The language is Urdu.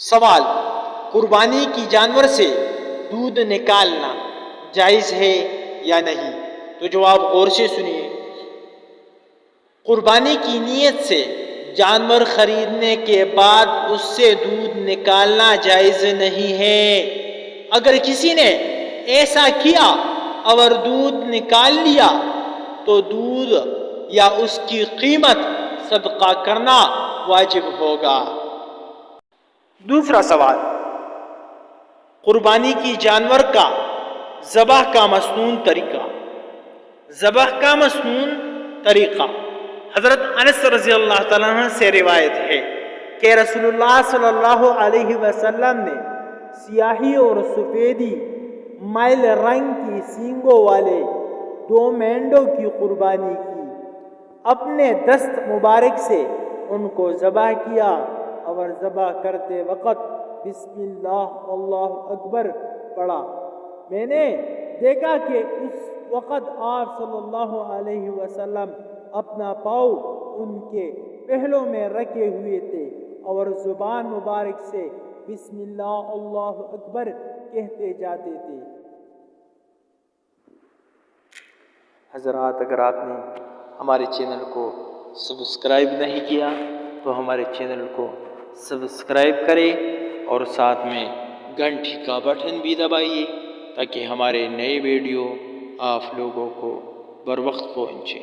سوال: قربانی کی جانور سے دودھ نکالنا جائز ہے یا نہیں؟ تو جواب غور سے سنیے۔ قربانی کی نیت سے جانور خریدنے کے بعد اس سے دودھ نکالنا جائز نہیں ہے۔ اگر کسی نے ایسا کیا اور دودھ نکال لیا تو دودھ یا اس کی قیمت صدقہ کرنا واجب ہوگا۔ دوسرا سوال: قربانی کی جانور کا ذبح کا مسنون طریقہ۔ ذبح کا مسنون طریقہ حضرت انس رضی اللہ تعالیٰ عنہ سے روایت ہے کہ رسول اللہ صلی اللہ علیہ وسلم نے سیاہی اور سفیدی مائل رنگ کی سینگوں والے 2 مینڈوں کی قربانی کی۔ اپنے دست مبارک سے ان کو ذبح کیا اور ذبح کرتے وقت بسم اللہ اللہ اکبر پڑھا۔ میں نے دیکھا کہ اس وقت آپ صلی اللہ علیہ وسلم اپنا پاؤں ان کے پہلوں میں رکھے ہوئے تھے اور زبان مبارک سے بسم اللہ اللہ اکبر کہتے جاتے تھے۔ حضرات، اگر آپ نے ہمارے چینل کو سبسکرائب نہیں کیا تو ہمارے چینل کو سبسکرائب کریں اور ساتھ میں گھنٹی کا بٹن بھی دبائیے تاکہ ہمارے نئے ویڈیو آپ لوگوں کو بر وقت پہنچے۔